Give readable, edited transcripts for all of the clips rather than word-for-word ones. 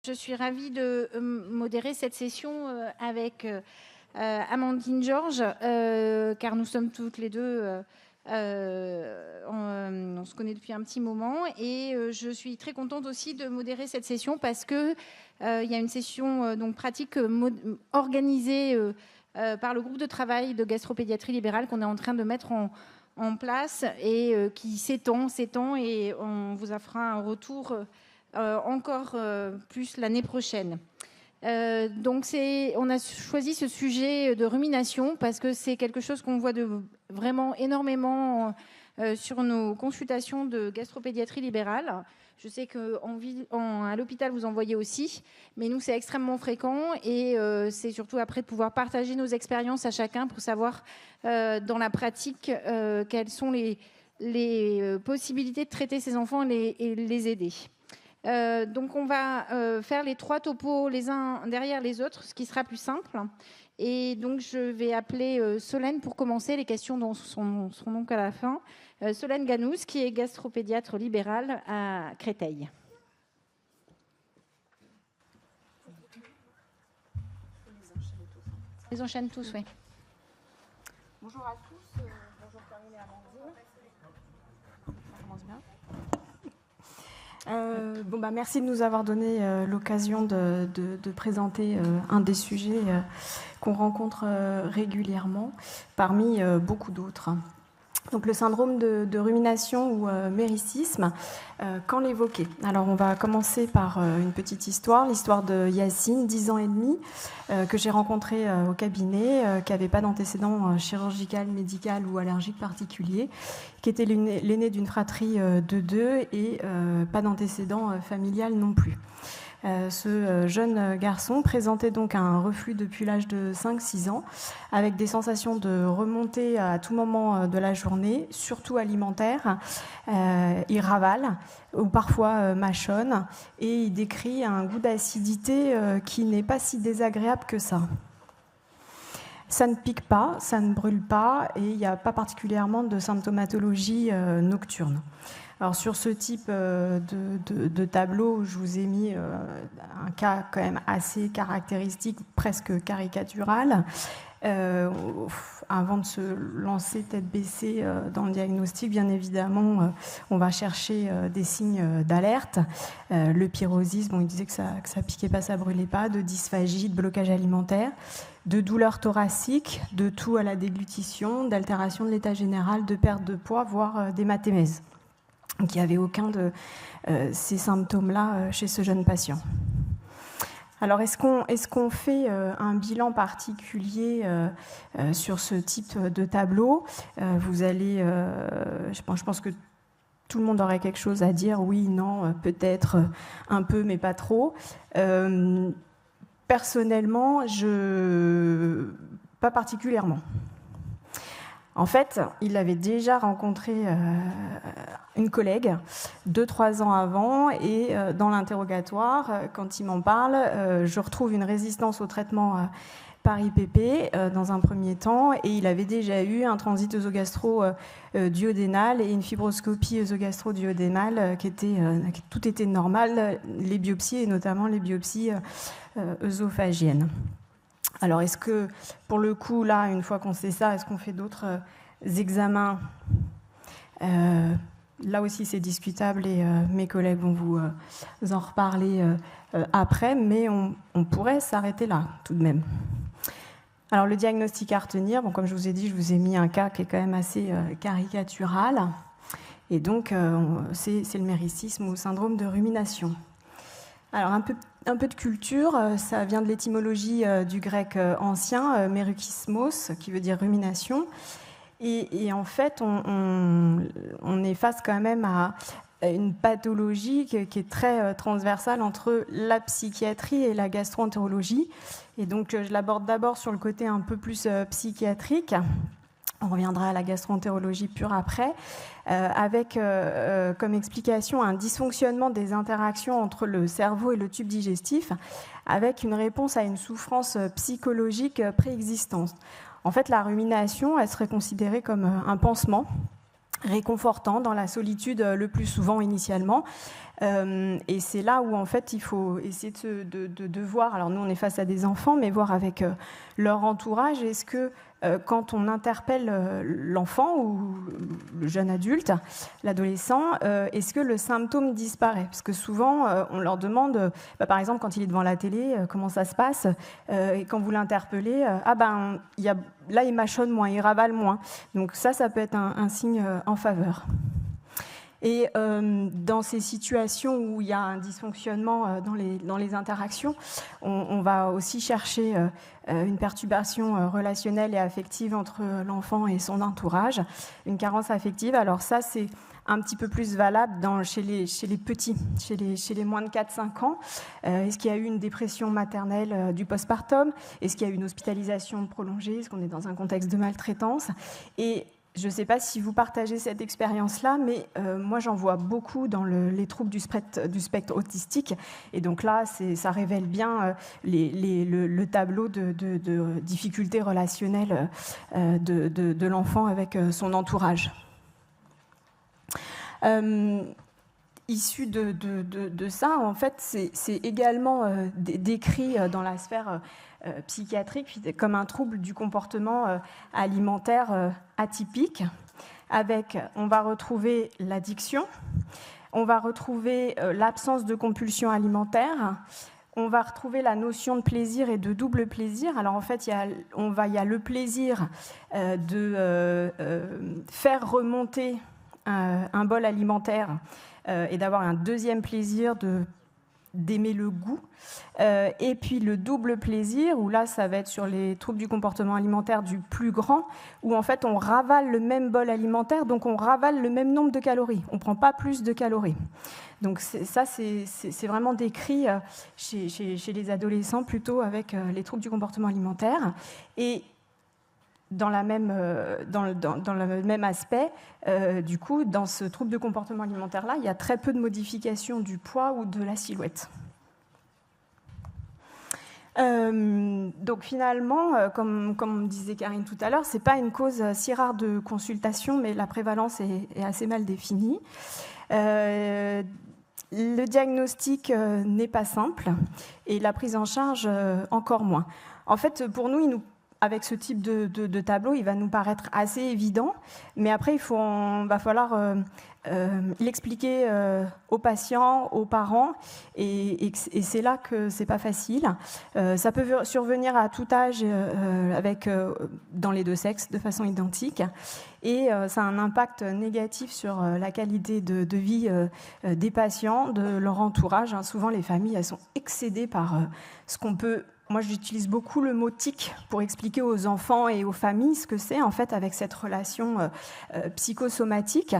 Je suis ravie de modérer cette session avec Amandine Georges, car nous sommes toutes les deux, on se connaît depuis un petit moment, et je suis très contente aussi de modérer cette session parce qu'il y a une session donc pratique organisée par le groupe de travail de gastropédiatrie libérale qu'on est en train de mettre en place et qui s'étend, et on vous fera un retour encore plus l'année prochaine. Donc on a choisi ce sujet de rumination parce que c'est quelque chose qu'on voit vraiment énormément sur nos consultations de gastropédiatrie libérale. Je sais qu'à l'hôpital, vous en voyez aussi, mais nous, c'est extrêmement fréquent et c'est surtout après de pouvoir partager nos expériences à chacun pour savoir dans la pratique quelles sont les possibilités de traiter ces enfants et les aider. Donc on va faire les 3 topos les uns derrière les autres, ce qui sera plus simple. Et donc je vais appeler Solène pour commencer. Les questions seront donc à la fin. Solène Ganous, qui est gastropédiatre libérale à Créteil. Les enchaîne tous, oui. Bonjour à tous. Bonjour Karine et Amandine. Ça commence bien. Merci de nous avoir donné l'occasion de présenter un des sujets qu'on rencontre régulièrement, parmi beaucoup d'autres. Donc le syndrome de rumination ou méricisme, quand l'évoquer? Alors on va commencer par une petite histoire, l'histoire de Yacine, 10 ans et demi, que j'ai rencontré au cabinet, qui n'avait pas d'antécédent chirurgical, médical ou allergique particulier, qui était l'aîné d'une fratrie de 2 et pas d'antécédent familial non plus. Ce jeune garçon présentait donc un reflux depuis l'âge de 5-6 ans, avec des sensations de remontée à tout moment de la journée, surtout alimentaire. Il ravale ou parfois mâchonne, et il décrit un goût d'acidité qui n'est pas si désagréable que ça. Ça ne pique pas, ça ne brûle pas, et il n'y a pas particulièrement de symptomatologie nocturne. Alors sur ce type de tableau, je vous ai mis un cas quand même assez caractéristique, presque caricatural. Avant de se lancer tête baissée dans le diagnostic, bien évidemment, on va chercher des signes d'alerte. Le pyrrosis, il disait que ça piquait pas, ça brûlait pas, de dysphagie, de blocage alimentaire, de douleurs thoraciques, de toux à la déglutition, d'altération de l'état général, de perte de poids, voire d'hématémèse. Donc il n'y avait aucun de ces symptômes-là chez ce jeune patient. Alors est-ce qu'on fait un bilan particulier sur ce type de tableau? Vous allez, je pense que tout le monde aurait quelque chose à dire, oui, non, peut-être un peu, mais pas trop. Personnellement, pas particulièrement. En fait, il avait déjà rencontré une collègue 2-3 ans avant, et dans l'interrogatoire, quand il m'en parle, je retrouve une résistance au traitement par IPP dans un premier temps, et il avait déjà eu un transit œsogastro-duodénal et une fibroscopie œsogastro-duodénale tout était normal, les biopsies et notamment les biopsies œsophagiennes. Alors, est-ce que, pour le coup, là, une fois qu'on sait ça, est-ce qu'on fait d'autres examens? Là aussi, c'est discutable et mes collègues vont vous en reparler après, mais on pourrait s'arrêter là, tout de même. Alors, le diagnostic à retenir, comme je vous ai dit, je vous ai mis un cas qui est quand même assez caricatural. Et donc, c'est le méricisme ou syndrome de rumination. Alors, un peu de culture, ça vient de l'étymologie du grec ancien, merukismos, qui veut dire rumination. Et en fait, on est face quand même à une pathologie qui est très transversale entre la psychiatrie et la gastro-entérologie. Et donc, je l'aborde d'abord sur le côté un peu plus psychiatrique. On reviendra à la gastro-entérologie pure après, avec comme explication un dysfonctionnement des interactions entre le cerveau et le tube digestif, avec une réponse à une souffrance psychologique préexistante. En fait, la rumination, elle serait considérée comme un pansement réconfortant dans la solitude le plus souvent initialement. Et c'est là où en fait il faut essayer de voir, alors nous on est face à des enfants, mais voir avec leur entourage, est-ce que quand on interpelle l'enfant ou le jeune adulte, l'adolescent, est-ce que le symptôme disparaît? Parce que souvent on leur demande, par exemple quand il est devant la télé, comment ça se passe, et quand vous l'interpellez, là il mâchonne moins, il ravale moins. Donc ça peut être un signe en faveur. Et dans ces situations où il y a un dysfonctionnement dans les interactions, on va aussi chercher une perturbation relationnelle et affective entre l'enfant et son entourage, une carence affective. Alors ça, c'est un petit peu plus valable chez les petits, chez les moins de 4-5 ans. Est-ce qu'il y a eu une dépression maternelle du postpartum? Est-ce qu'il y a eu une hospitalisation prolongée? Est-ce qu'on est dans un contexte de maltraitance? Et je ne sais pas si vous partagez cette expérience-là, mais moi j'en vois beaucoup dans les troubles du spectre autistique. Et donc là, ça révèle bien le tableau de difficultés relationnelles de l'enfant avec son entourage. Issu de ça, en fait, c'est également décrit dans la sphère psychiatrique comme un trouble du comportement alimentaire atypique. On va retrouver l'addiction, on va retrouver l'absence de compulsion alimentaire, on va retrouver la notion de plaisir et de double plaisir. Alors en fait, il y a le plaisir de faire remonter un bol alimentaire et d'avoir un deuxième plaisir d'aimer le goût. Et puis le double plaisir, où là, ça va être sur les troubles du comportement alimentaire du plus grand, où en fait, on ravale le même bol alimentaire, donc on ravale le même nombre de calories. On ne prend pas plus de calories. Donc ça, c'est vraiment décrit chez les adolescents, plutôt avec les troubles du comportement alimentaire. Et dans le même aspect, du coup, dans ce trouble de comportement alimentaire-là, il y a très peu de modifications du poids ou de la silhouette. Donc finalement, comme disait Karine tout à l'heure, ce n'est pas une cause si rare de consultation, mais la prévalence est assez mal définie. Le diagnostic n'est pas simple et la prise en charge encore moins. En fait, pour nous, avec ce type de tableau, il va nous paraître assez évident, mais après, va falloir l'expliquer aux patients, aux parents, et c'est là que c'est pas facile. Ça peut survenir à tout âge, dans les deux sexes, de façon identique, et ça a un impact négatif sur la qualité de vie des patients, de leur entourage. Souvent, les familles, elles sont excédées par ce qu'on peut... Moi, j'utilise beaucoup le mot tic pour expliquer aux enfants et aux familles ce que c'est, en fait, avec cette relation psychosomatique.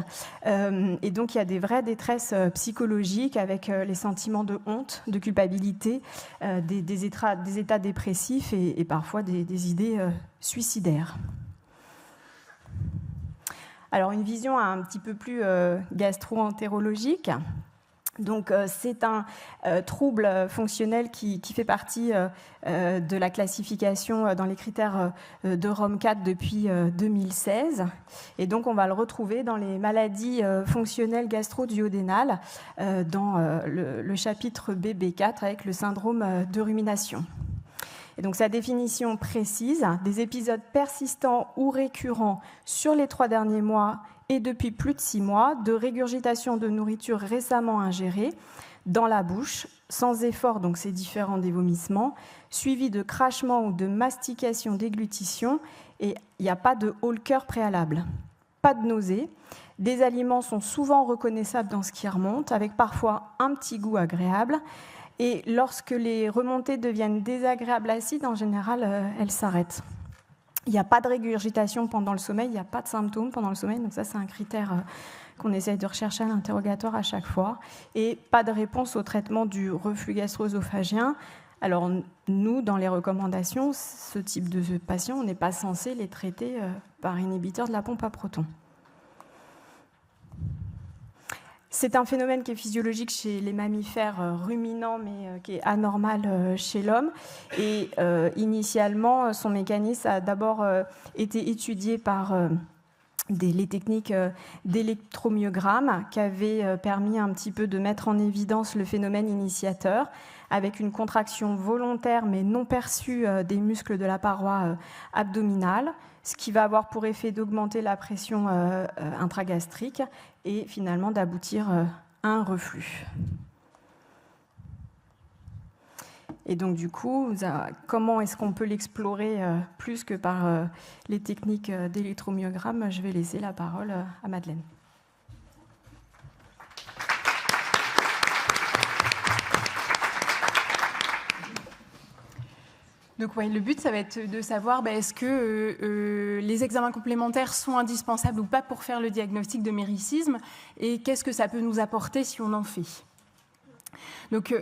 Et donc, il y a des vraies détresses psychologiques avec les sentiments de honte, de culpabilité, des états dépressifs et parfois des idées suicidaires. Alors, une vision un petit peu plus gastro-entérologique. Donc, c'est un trouble fonctionnel qui fait partie de la classification dans les critères de Rome 4 depuis 2016. Et donc, on va le retrouver dans les maladies fonctionnelles gastro-duodénales dans le chapitre BB4 avec le syndrome de rumination. Et donc, sa définition précise, des épisodes persistants ou récurrents sur les 3 derniers mois et depuis plus de 6 mois, de régurgitation de nourriture récemment ingérée dans la bouche, sans effort, donc c'est différent des vomissements, suivi de crachements ou de mastication, déglutition, et il n'y a pas de haut-le-cœur préalable. Pas de nausée. Des aliments sont souvent reconnaissables dans ce qui remonte, avec parfois un petit goût agréable. Et lorsque les remontées deviennent désagréables acides, en général, elles s'arrêtent. Il n'y a pas de régurgitation pendant le sommeil, il n'y a pas de symptômes pendant le sommeil, donc ça c'est un critère qu'on essaye de rechercher à l'interrogatoire à chaque fois. Et pas de réponse au traitement du reflux gastro-œsophagien. Alors nous, dans les recommandations, ce type de patients, on n'est pas censé les traiter par inhibiteur de la pompe à protons. C'est un phénomène qui est physiologique chez les mammifères ruminants, mais qui est anormal chez l'homme. Et initialement, son mécanisme a d'abord été étudié par les techniques d'électromyogramme qui avaient permis un petit peu de mettre en évidence le phénomène initiateur avec une contraction volontaire mais non perçue des muscles de la paroi abdominale, ce qui va avoir pour effet d'augmenter la pression intragastrique et finalement d'aboutir à un reflux. Et donc, du coup, comment est-ce qu'on peut l'explorer plus que par les techniques d'électromyogramme? Je vais laisser la parole à Madeleine. Donc, le but, ça va être de savoir est-ce que les examens complémentaires sont indispensables ou pas pour faire le diagnostic de méricisme et qu'est-ce que ça peut nous apporter si on en fait. Donc,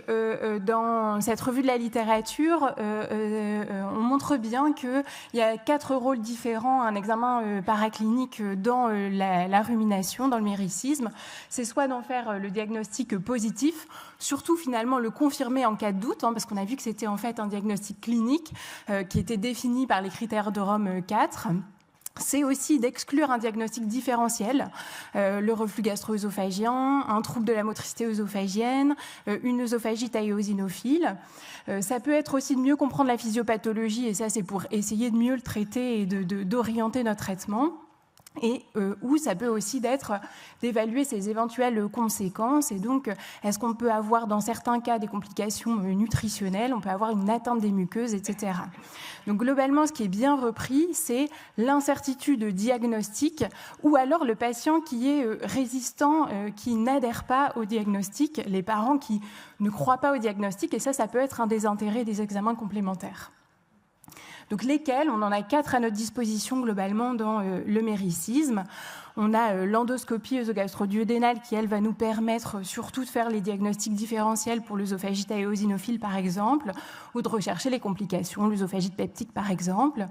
dans cette revue de la littérature, on montre bien qu'il y a 4 rôles différents, un examen paraclinique dans la rumination, dans le méricisme. C'est soit d'en faire le diagnostic positif, surtout finalement le confirmer en cas de doute, parce qu'on a vu que c'était en fait un diagnostic clinique qui était défini par les critères de Rome 4. C'est aussi d'exclure un diagnostic différentiel, le reflux gastro-œsophagien, un trouble de la motricité œsophagienne, une œsophagite éosinophile. Ça peut être aussi de mieux comprendre la physiopathologie, et ça c'est pour essayer de mieux le traiter et d'orienter notre traitement. Et ou ça peut aussi être d'évaluer ses éventuelles conséquences. Et donc, est-ce qu'on peut avoir dans certains cas des complications nutritionnelles, on peut avoir une atteinte des muqueuses, etc. Donc globalement, ce qui est bien repris, c'est l'incertitude diagnostique ou alors le patient qui est résistant, qui n'adhère pas au diagnostic, les parents qui ne croient pas au diagnostic, et ça peut être un des intérêts des examens complémentaires. Donc lesquels? On en a 4 à notre disposition globalement dans le méricisme. On a l'endoscopie œsogastro-duodénale qui, elle, va nous permettre surtout de faire les diagnostics différentiels pour l'œsophagite éosinophile, par exemple, ou de rechercher les complications, l'œsophagite peptique, par exemple.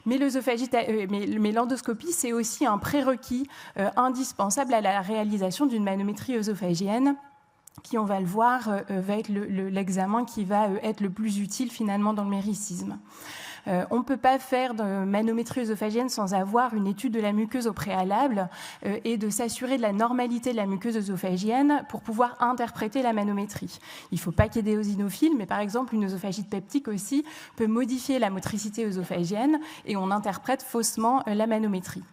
Mais l'endoscopie, c'est aussi un prérequis indispensable à la réalisation d'une manométrie œsophagienne, qui, on va le voir, va être l'examen qui va être le plus utile finalement dans le méricisme. On ne peut pas faire de manométrie œsophagienne sans avoir une étude de la muqueuse au préalable et de s'assurer de la normalité de la muqueuse œsophagienne pour pouvoir interpréter la manométrie. Il ne faut pas qu'il y ait des eosinophiles, mais par exemple, une œsophagite peptique aussi peut modifier la motricité œsophagienne et on interprète faussement la manométrie.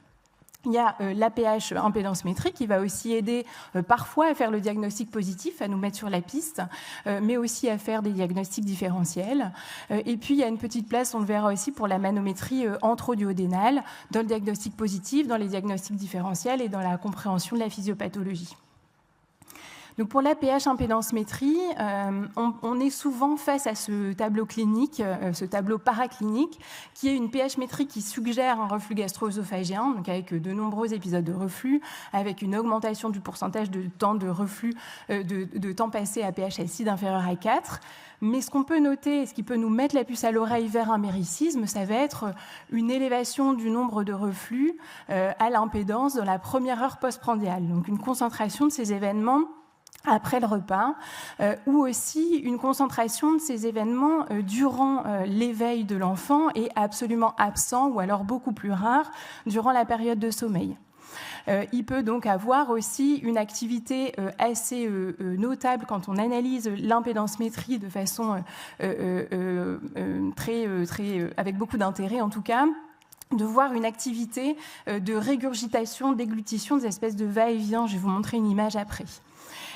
Il y a l'APH impédance métrique qui va aussi aider parfois à faire le diagnostic positif, à nous mettre sur la piste, mais aussi à faire des diagnostics différentiels. Et puis, il y a une petite place, on le verra aussi, pour la manométrie antroduodénale, dans le diagnostic positif, dans les diagnostics différentiels et dans la compréhension de la physiopathologie. Donc pour l'APH impédance-métrie, on est souvent face à ce tableau clinique, ce tableau paraclinique, qui est une pH métrique qui suggère un reflux gastro-œsophagien, donc avec de nombreux épisodes de reflux, avec une augmentation du pourcentage de temps de reflux, de temps passé à pH acide inférieur à 4. Mais ce qu'on peut noter, et ce qui peut nous mettre la puce à l'oreille vers un méricisme, ça va être une élévation du nombre de reflux à l'impédance dans la première heure postprandiale, donc une concentration de ces événements après le repas, ou aussi une concentration de ces événements durant l'éveil de l'enfant et absolument absent, ou alors beaucoup plus rare, durant la période de sommeil. Il peut donc avoir aussi une activité assez notable quand on analyse l'impédance-métrie de façon avec beaucoup d'intérêt en tout cas, de voir une activité de régurgitation, déglutition, des espèces de va-et-vient. Je vais vous montrer une image après.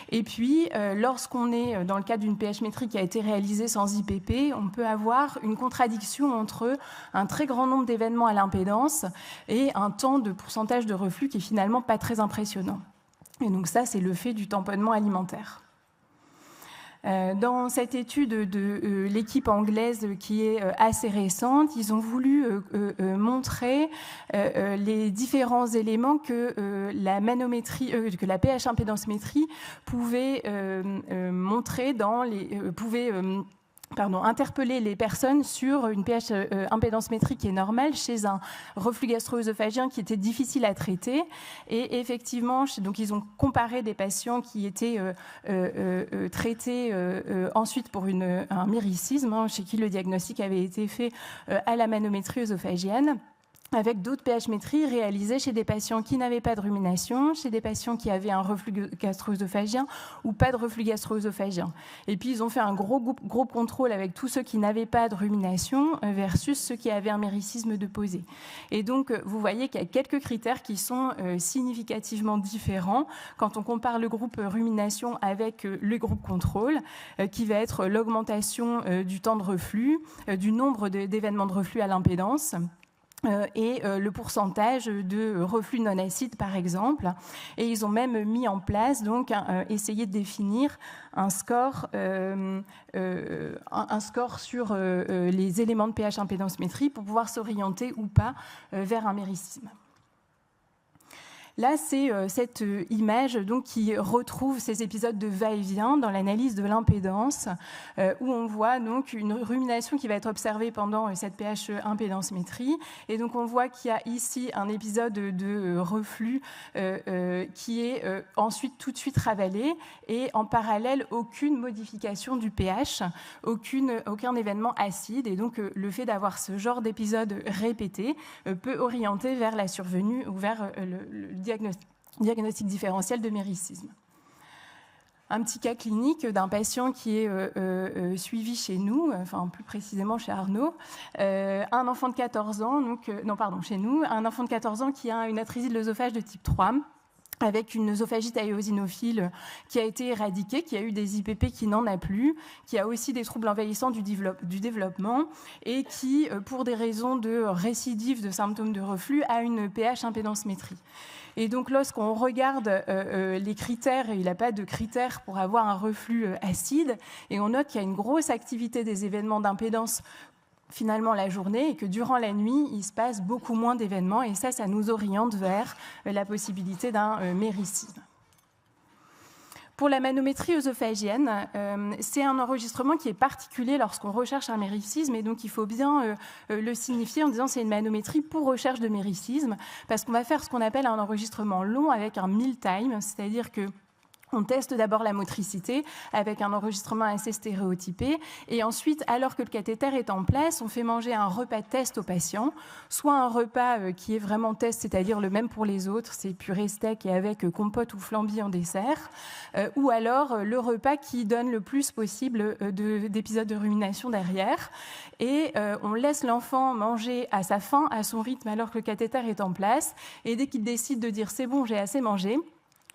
Et puis, lorsqu'on est dans le cadre d'une pH métrique qui a été réalisée sans IPP, on peut avoir une contradiction entre un très grand nombre d'événements à l'impédance et un temps de pourcentage de reflux qui est finalement pas très impressionnant. Et donc ça, c'est le fait du tamponnement alimentaire. Dans cette étude de l'équipe anglaise qui est assez récente, ils ont voulu montrer les différents éléments que la manométrie, que la pH impédance-métrie pouvait montrer interpeller les personnes sur une pH impédance métrique qui est normale chez un reflux gastro-œsophagien qui était difficile à traiter. Et effectivement, donc ils ont comparé des patients qui étaient traités ensuite pour un myricisme, chez qui le diagnostic avait été fait à la manométrie œsophagienne. avec d'autres pH-métries réalisées chez des patients qui n'avaient pas de rumination, chez des patients qui avaient un reflux gastro-œsophagien ou pas de reflux gastro-œsophagien. Et puis, ils ont fait un gros contrôle avec tous ceux qui n'avaient pas de rumination versus ceux qui avaient un méricisme de posé. Et donc, vous voyez qu'il y a quelques critères qui sont significativement différents quand on compare le groupe rumination avec le groupe contrôle, qui va être l'augmentation du temps de reflux, du nombre d'événements de reflux à l'impédance, et le pourcentage de reflux non acide, par exemple. Et ils ont même mis en place, donc, essayé de définir un score sur les éléments de pH impédance-métrie pour pouvoir s'orienter ou pas vers un méricisme. Là, c'est cette image donc, qui retrouve ces épisodes de va-et-vient dans l'analyse de l'impédance, où on voit donc une rumination qui va être observée pendant cette pH impédance-métrie. Et donc, on voit qu'il y a ici un épisode de reflux qui est ensuite tout de suite ravalé, et en parallèle, aucune modification du pH, aucun événement acide. Et donc, le fait d'avoir ce genre d'épisode répété peut orienter vers la survenue ou vers le diagnostic différentiel de méricisme. Un petit cas clinique d'un patient qui est suivi chez nous, enfin plus précisément chez Arnaud, un enfant de 14 ans, chez nous, un enfant de 14 ans qui a une atrésie de l'œsophage de type 3, avec une œsophagite éosinophile qui a été éradiquée, qui a eu des IPP qui n'en a plus, qui a aussi des troubles envahissants du développement et qui, pour des raisons de récidive de symptômes de reflux, a une pH impédance-métrie. Et donc, lorsqu'on regarde les critères, il n'a pas de critères pour avoir un reflux acide, et on note qu'il y a une grosse activité des événements d'impédance finalement la journée, et que durant la nuit, il se passe beaucoup moins d'événements, et ça nous oriente vers la possibilité d'un méricisme. Pour la manométrie œsophagienne, c'est un enregistrement qui est particulier lorsqu'on recherche un méricisme, et donc il faut bien le signifier en disant que c'est une manométrie pour recherche de méricisme, parce qu'on va faire ce qu'on appelle un enregistrement long avec un meal time, c'est-à-dire que on teste d'abord la motricité avec un enregistrement assez stéréotypé, et ensuite, alors que le cathéter est en place, on fait manger un repas test au patient, soit un repas qui est vraiment test, c'est-à-dire le même pour les autres, c'est purée steak et avec compote ou flambie en dessert, ou alors le repas qui donne le plus possible d'épisodes de rumination derrière, et on laisse l'enfant manger à sa faim, à son rythme, alors que le cathéter est en place, et dès qu'il décide de dire « c'est bon, j'ai assez mangé »,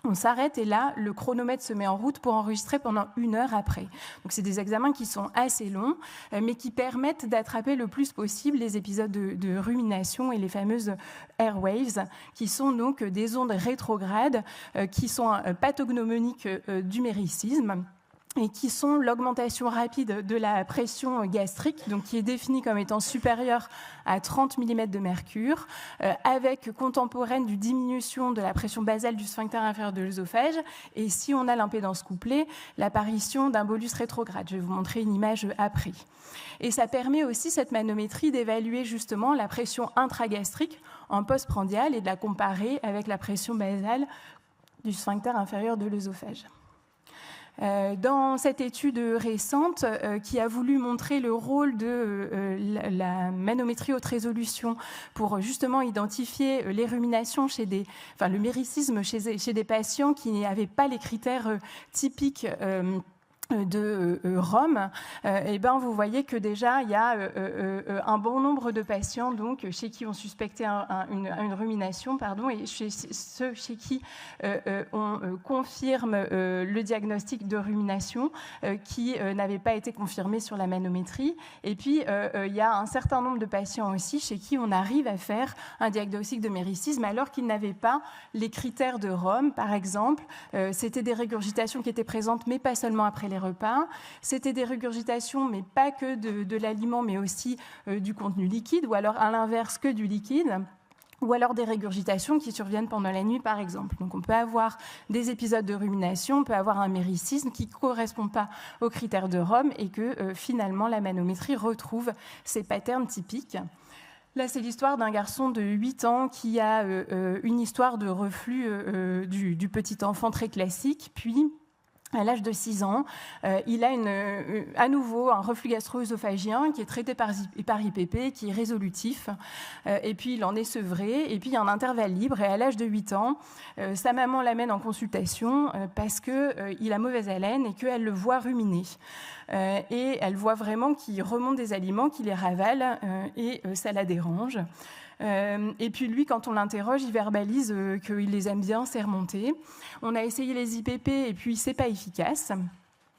on s'arrête et là, le chronomètre se met en route pour enregistrer pendant 1 heure après. Donc, c'est des examens qui sont assez longs, mais qui permettent d'attraper le plus possible les épisodes de rumination et les fameuses airwaves, qui sont donc des ondes rétrogrades qui sont pathognomoniques du méricisme, et qui sont l'augmentation rapide de la pression gastrique, donc qui est définie comme étant supérieure à 30 mm de mercure, avec contemporaine d'une diminution de la pression basale du sphincter inférieur de l'œsophage, et si on a l'impédance couplée, l'apparition d'un bolus rétrograde. Je vais vous montrer une image après. Et ça permet aussi, cette manométrie, d'évaluer justement la pression intragastrique en postprandial et de la comparer avec la pression basale du sphincter inférieur de l'œsophage. Dans cette étude récente qui a voulu montrer le rôle de la manométrie haute résolution pour justement identifier les ruminations le méricisme chez des patients qui n'avaient pas les critères typiques de Rome, et ben vous voyez que déjà il y a un bon nombre de patients donc chez qui on suspectait une rumination, et ceux chez qui on confirme le diagnostic de rumination qui n'avait pas été confirmé sur la manométrie. Et puis il y a un certain nombre de patients aussi chez qui on arrive à faire un diagnostic de méricisme alors qu'ils n'avaient pas les critères de Rome. Par exemple, c'était des régurgitations qui étaient présentes mais pas seulement après les repas. C'était des régurgitations, mais pas que de l'aliment, mais aussi du contenu liquide, ou alors à l'inverse que du liquide, ou alors des régurgitations qui surviennent pendant la nuit, par exemple. Donc on peut avoir des épisodes de rumination, on peut avoir un méricisme qui ne correspond pas aux critères de Rome, et que finalement la manométrie retrouve ces patterns typiques. Là, c'est l'histoire d'un garçon de 8 ans qui a une histoire de reflux du petit enfant très classique, puis À l'âge de 6 ans, il a à nouveau un reflux gastro-œsophagien qui est traité par IPP, qui est résolutif, et puis il en est sevré, et puis il y a un intervalle libre, et à l'âge de 8 ans, sa maman l'amène en consultation parce qu'il a mauvaise haleine et qu'elle le voit ruminer. Et elle voit vraiment qu'il remonte des aliments, qu'il les ravale, et ça la dérange. Et puis lui, quand on l'interroge, il verbalise qu'il les aime bien, c'est remonté. On a essayé les IPP et puis c'est pas efficace.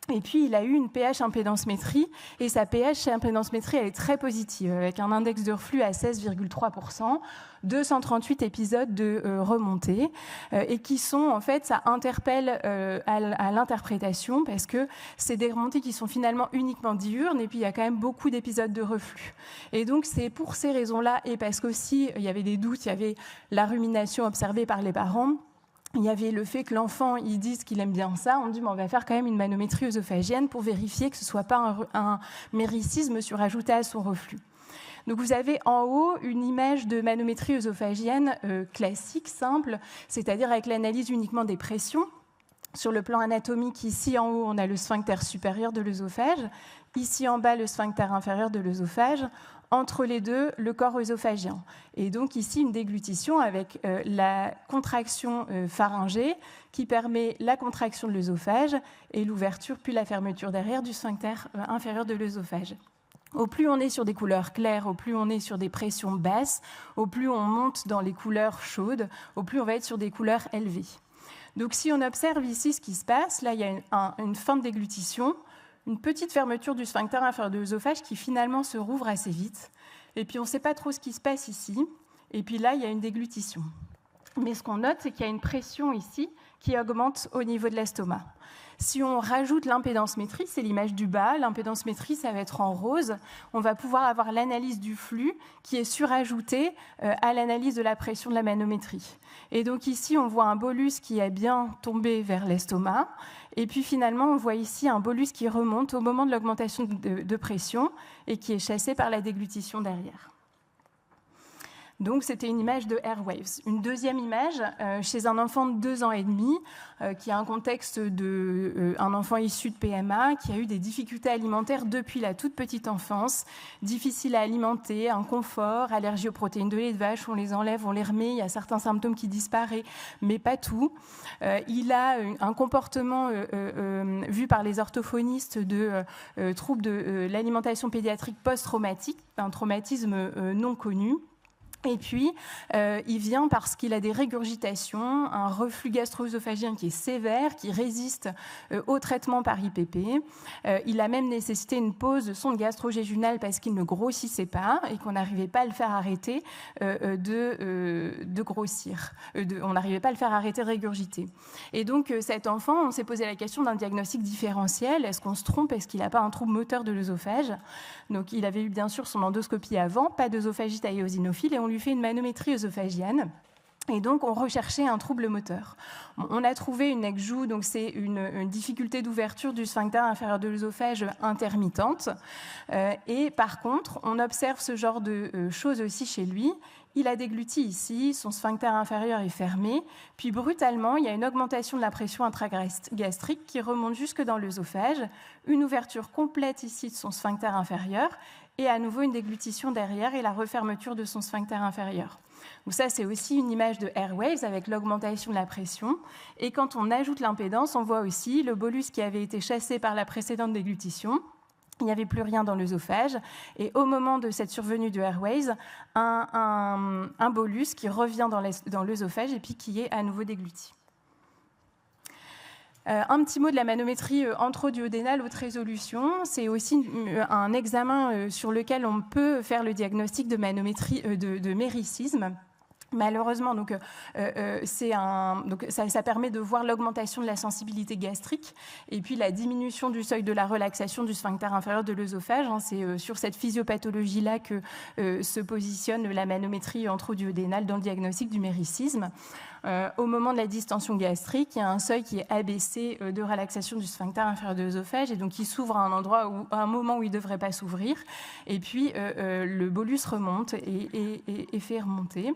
Et puis il a eu une pH impédance-métrie et sa pH impédance-métrie elle est très positive avec un index de reflux à 16,3%, 238 épisodes de remontée et qui sont en fait, ça interpelle à l'interprétation parce que c'est des remontées qui sont finalement uniquement diurnes et puis il y a quand même beaucoup d'épisodes de reflux. Et donc c'est pour ces raisons-là et parce qu'aussi il y avait des doutes, il y avait la rumination observée par les parents. Il y avait le fait que l'enfant, il dise qu'il aime bien ça. On dit, mais on va faire quand même une manométrie œsophagienne pour vérifier que ce ne soit pas un méricisme surajouté à son reflux. Donc vous avez en haut une image de manométrie œsophagienne classique, simple, c'est-à-dire avec l'analyse uniquement des pressions. Sur le plan anatomique, ici en haut, on a le sphincter supérieur de l'œsophage. Ici en bas, le sphincter inférieur de l'œsophage. Entre les deux, le corps œsophagien. Et donc ici, une déglutition avec la contraction pharyngée qui permet la contraction de l'œsophage et l'ouverture puis la fermeture derrière du sphincter inférieur de l'œsophage. Au plus on est sur des couleurs claires, au plus on est sur des pressions basses, au plus on monte dans les couleurs chaudes, au plus on va être sur des couleurs élevées. Donc si on observe ici ce qui se passe, là il y a une fin de déglutition, une petite fermeture du sphincter inférieur de l'œsophage qui finalement se rouvre assez vite. Et puis on ne sait pas trop ce qui se passe ici. Et puis là, il y a une déglutition. Mais ce qu'on note, c'est qu'il y a une pression ici qui augmente au niveau de l'estomac. Si on rajoute l'impédance-métrie, c'est l'image du bas, l'impédance-métrie, ça va être en rose, on va pouvoir avoir l'analyse du flux qui est surajoutée à l'analyse de la pression de la manométrie. Et donc ici, on voit un bolus qui a bien tombé vers l'estomac, et puis finalement, on voit ici un bolus qui remonte au moment de l'augmentation de pression et qui est chassé par la déglutition derrière. Donc, c'était une image de Airwaves. Une deuxième image chez un enfant de 2 ans et demi qui a un contexte d'un enfant issu de PMA qui a eu des difficultés alimentaires depuis la toute petite enfance, difficile à alimenter, inconfort, allergie aux protéines de lait de vache, on les enlève, on les remet, il y a certains symptômes qui disparaissent, mais pas tout. Il a un comportement vu par les orthophonistes de troubles de l'alimentation pédiatrique post-traumatique, un traumatisme non connu. Et puis, il vient parce qu'il a des régurgitations, un reflux gastro-œsophagien qui est sévère, qui résiste au traitement par IPP. Il a même nécessité une pause de sonde gastro-jéjunale parce qu'il ne grossissait pas et qu'on n'arrivait pas à le faire arrêter de grossir. On n'arrivait pas à le faire arrêter de régurgiter. Et donc, cet enfant, on s'est posé la question d'un diagnostic différentiel. Est-ce qu'on se trompe? Est-ce qu'il n'a pas un trouble moteur de l'œsophage? Donc, il avait eu bien sûr son endoscopie avant, pas d'œsophagite à éosinophile, et on lui fait une manométrie œsophagienne. Et donc, on recherchait un trouble moteur. On a trouvé une ECJU, donc c'est une difficulté d'ouverture du sphincter inférieur de l'œsophage intermittente. Et par contre, on observe ce genre de choses aussi chez lui. Il a dégluti ici, son sphincter inférieur est fermé, puis brutalement, il y a une augmentation de la pression intragastrique qui remonte jusque dans l'œsophage, une ouverture complète ici de son sphincter inférieur, et à nouveau une déglutition derrière et la refermeture de son sphincter inférieur. Donc ça, c'est aussi une image de Airwaves avec l'augmentation de la pression. Et quand on ajoute l'impédance, on voit aussi le bolus qui avait été chassé par la précédente déglutition. Il n'y avait plus rien dans l'œsophage. Et au moment de cette survenue de Airwaves, un bolus qui revient dans l'œsophage et puis qui est à nouveau dégluti. Un petit mot de la manométrie antroduodénale haute résolution. C'est aussi un examen sur lequel on peut faire le diagnostic de manométrie de méricisme. Malheureusement, donc, ça permet de voir l'augmentation de la sensibilité gastrique et puis la diminution du seuil de la relaxation du sphincter inférieur de l'œsophage. C'est sur cette physiopathologie-là que se positionne la manométrie antroduodénale dans le diagnostic du méricisme. Au moment de la distension gastrique, il y a un seuil qui est abaissé de relaxation du sphincter inférieur de l'œsophage et donc qui s'ouvre à un moment où il ne devrait pas s'ouvrir. Et puis, le bolus remonte et fait remonter.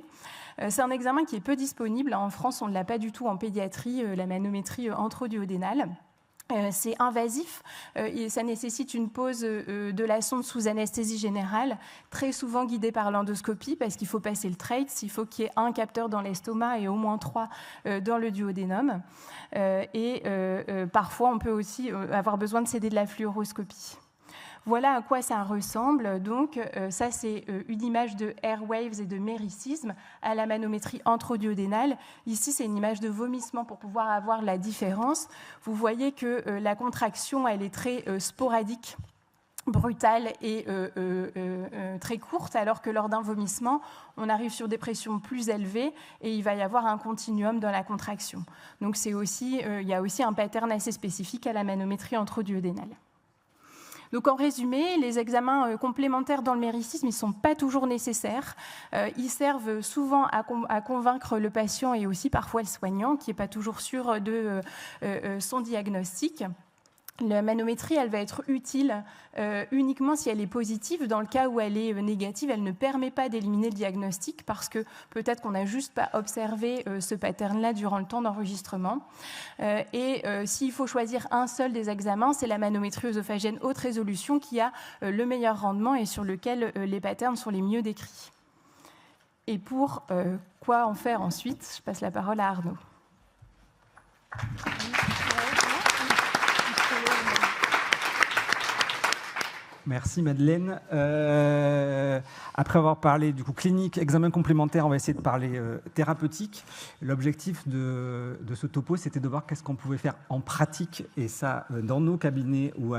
C'est un examen qui est peu disponible. En France, on ne l'a pas du tout en pédiatrie, la manométrie antroduodénale. c'est invasif et ça nécessite une pose de la sonde sous anesthésie générale, très souvent guidée par l'endoscopie parce qu'il faut passer le TRACE, il faut qu'il y ait un capteur dans l'estomac et au moins 3 dans le duodénum. Parfois, on peut aussi avoir besoin de céder de la fluoroscopie. Voilà à quoi ça ressemble. Donc, ça, c'est une image de airwaves et de méricisme à la manométrie introduodénale. Ici, c'est une image de vomissement pour pouvoir avoir la différence. Vous voyez que la contraction, elle est très sporadique, brutale et très courte, alors que lors d'un vomissement, on arrive sur des pressions plus élevées et il va y avoir un continuum dans la contraction. Donc, il y a aussi un pattern assez spécifique à la manométrie introduodénale. Donc en résumé, les examens complémentaires dans le méricisme, ils ne sont pas toujours nécessaires. Ils servent souvent à convaincre le patient et aussi parfois le soignant, qui n'est pas toujours sûr de son diagnostic. La manométrie, elle va être utile uniquement si elle est positive. Dans le cas où elle est négative, elle ne permet pas d'éliminer le diagnostic parce que peut-être qu'on n'a juste pas observé ce pattern-là durant le temps d'enregistrement. S'il faut choisir un seul des examens, c'est la manométrie œsophagienne haute résolution qui a le meilleur rendement et sur lequel les patterns sont les mieux décrits. Et pour quoi en faire ensuite, je passe la parole à Arnaud. Merci Madeleine. Après avoir parlé du coup clinique, examen complémentaire, on va essayer de parler thérapeutique. L'objectif de ce topo, c'était de voir qu'est-ce qu'on pouvait faire en pratique, et ça dans nos cabinets ou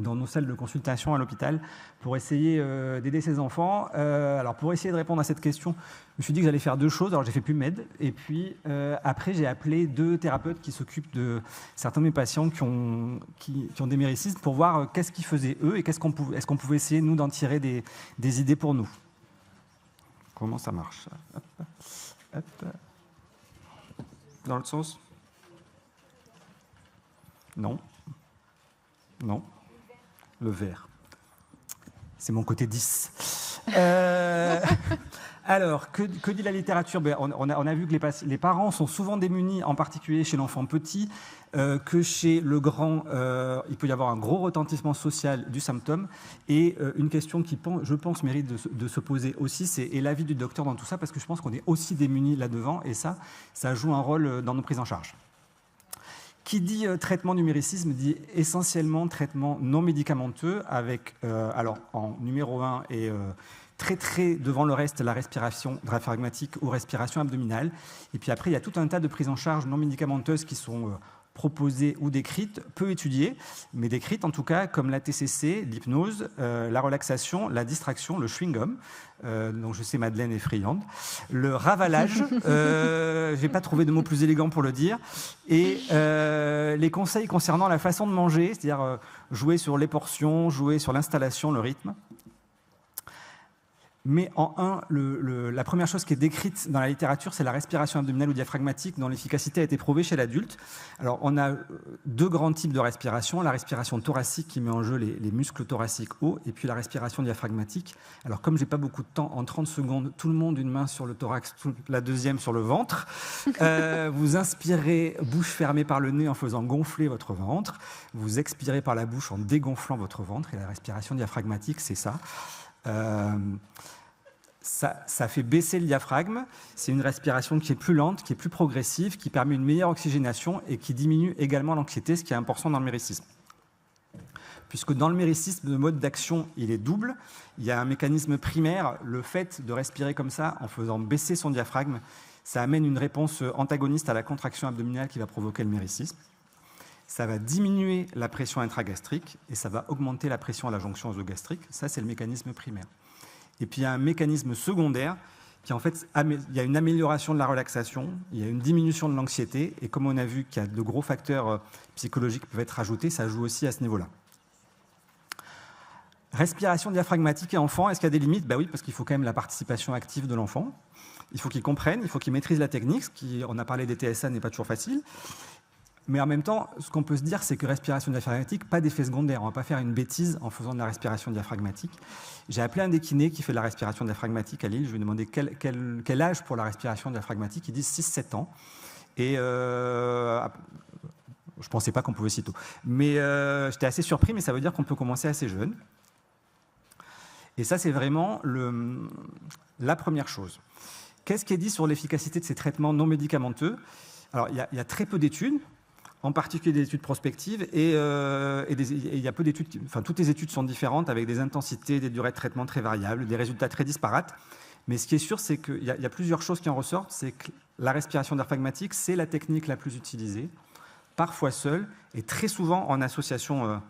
dans nos salles de consultation à l'hôpital, pour essayer d'aider ces enfants. Alors pour essayer de répondre à cette question, je me suis dit que j'allais faire 2 choses. Alors j'ai fait PubMed, et puis après j'ai appelé 2 thérapeutes qui s'occupent de certains de mes patients qui ont des méricismes, pour voir qu'est-ce qu'ils faisaient eux et est-ce qu'on pouvait essayer, nous, d'en tirer des idées pour nous. Comment ça marche? Hop, hop. Dans l'autre sens? Non. Non. Le vert. C'est mon côté 10. Alors, que dit la littérature? On a vu que les parents sont souvent démunis, en particulier chez l'enfant petit, que chez le grand, il peut y avoir un gros retentissement social du symptôme. Et une question qui, je pense, mérite de se poser aussi, c'est l'avis du docteur dans tout ça, parce que je pense qu'on est aussi démunis là-devant, et ça joue un rôle dans nos prises en charge. Qui dit traitement du méricisme dit essentiellement traitement non médicamenteux, avec, alors en numéro 1 et très devant le reste, la respiration diaphragmatique ou respiration abdominale. Et puis après, il y a tout un tas de prises en charge non médicamenteuses qui sont proposées ou décrites, peu étudiées, mais décrites en tout cas, comme la TCC, l'hypnose, la relaxation, la distraction, le chewing-gum, dont je sais Madeleine est friande, le ravalage, je n'ai pas trouvé de mot plus élégant pour le dire, et les conseils concernant la façon de manger, c'est-à-dire jouer sur les portions, jouer sur l'installation, le rythme. Mais en la première chose qui est décrite dans la littérature, c'est la respiration abdominale ou diaphragmatique, dont l'efficacité a été prouvée chez l'adulte. Alors, on a 2 grands types de respiration. La respiration thoracique qui met en jeu les muscles thoraciques hauts, et puis la respiration diaphragmatique. Alors, comme j'ai pas beaucoup de temps, en 30 secondes, tout le monde, une main sur le thorax, la deuxième sur le ventre. Vous inspirez, bouche fermée par le nez en faisant gonfler votre ventre. Vous expirez par la bouche en dégonflant votre ventre. Et la respiration diaphragmatique, c'est ça. Ça fait baisser le diaphragme. C'est une respiration qui est plus lente, qui est plus progressive, qui permet une meilleure oxygénation et qui diminue également l'anxiété, ce qui est important dans le méricisme. Puisque dans le méricisme, le mode d'action, il est double. Il y a un mécanisme primaire, le fait de respirer comme ça, en faisant baisser son diaphragme, ça amène une réponse antagoniste à la contraction abdominale qui va provoquer le méricisme. Ça va diminuer la pression intragastrique et ça va augmenter la pression à la jonction œsogastrique. Ça, c'est le mécanisme primaire. Et puis, il y a un mécanisme secondaire qui, en fait, il y a une amélioration de la relaxation, il y a une diminution de l'anxiété, et comme on a vu qu'il y a de gros facteurs psychologiques qui peuvent être ajoutés, ça joue aussi à ce niveau-là. Respiration diaphragmatique et enfant, est-ce qu'il y a des limites? Oui, parce qu'il faut quand même la participation active de l'enfant. Il faut qu'il comprenne, il faut qu'il maîtrise la technique, ce qui, on a parlé des TSA, n'est pas toujours facile. Mais en même temps, ce qu'on peut se dire, c'est que respiration diaphragmatique, pas d'effet secondaire. On ne va pas faire une bêtise en faisant de la respiration diaphragmatique. J'ai appelé un des kinés qui fait de la respiration diaphragmatique à Lille. Je lui ai demandé quel âge pour la respiration diaphragmatique. Ils disent 6-7 ans. Et je ne pensais pas qu'on pouvait si tôt. Mais j'étais assez surpris, mais ça veut dire qu'on peut commencer assez jeune. Et ça, c'est vraiment la première chose. Qu'est-ce qui est dit sur l'efficacité de ces traitements non médicamenteux? Alors, il y a très peu d'études, en particulier des études prospectives, et il y a peu d'études, enfin, toutes les études sont différentes, avec des intensités, des durées de traitement très variables, des résultats très disparates. Mais ce qui est sûr, c'est qu'il y a plusieurs choses qui en ressortent. C'est que la respiration diaphragmatique, c'est la technique la plus utilisée, parfois seule, et très souvent en association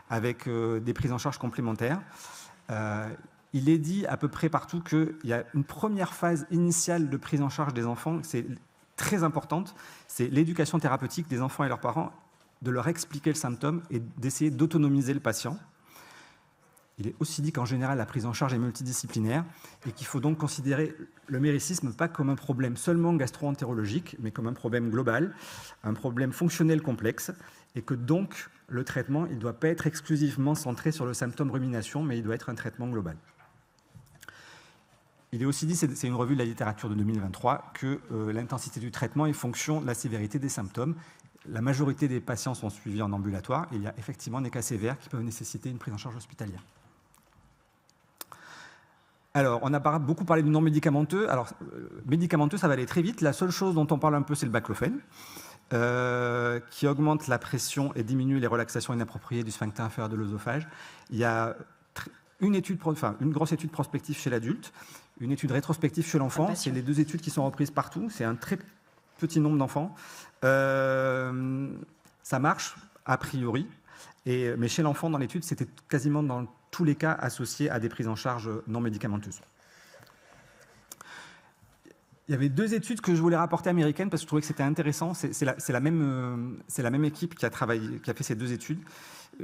avec des prises en charge complémentaires. Il est dit à peu près partout qu'il y a une première phase initiale de prise en charge des enfants, c'est très importante, c'est l'éducation thérapeutique des enfants et leurs parents, de leur expliquer le symptôme et d'essayer d'autonomiser le patient. Il est aussi dit qu'en général, la prise en charge est multidisciplinaire et qu'il faut donc considérer le méricisme pas comme un problème seulement gastro-entérologique, mais comme un problème global, un problème fonctionnel complexe, et que donc le traitement, il ne doit pas être exclusivement centré sur le symptôme rumination, mais il doit être un traitement global. Il est aussi dit, c'est une revue de la littérature de 2023, que l'intensité du traitement est fonction de la sévérité des symptômes. La majorité des patients sont suivis en ambulatoire, et il y a effectivement des cas sévères qui peuvent nécessiter une prise en charge hospitalière. Alors, on a beaucoup parlé du non médicamenteux. Alors, médicamenteux, ça va aller très vite. La seule chose dont on parle un peu, c'est le baclofène, qui augmente la pression et diminue les relaxations inappropriées du sphincter inférieur de l'œsophage. Il y a une grosse étude prospective chez l'adulte, une étude rétrospective chez l'enfant. C'est les deux études qui sont reprises partout. C'est un très petit nombre d'enfants. Ça marche, a priori. Mais chez l'enfant, dans l'étude, c'était quasiment dans tous les cas associés à des prises en charge non médicamenteuses. Il y avait deux études que je voulais rapporter américaines parce que je trouvais que c'était intéressant. C'est la même équipe qui a fait ces deux études.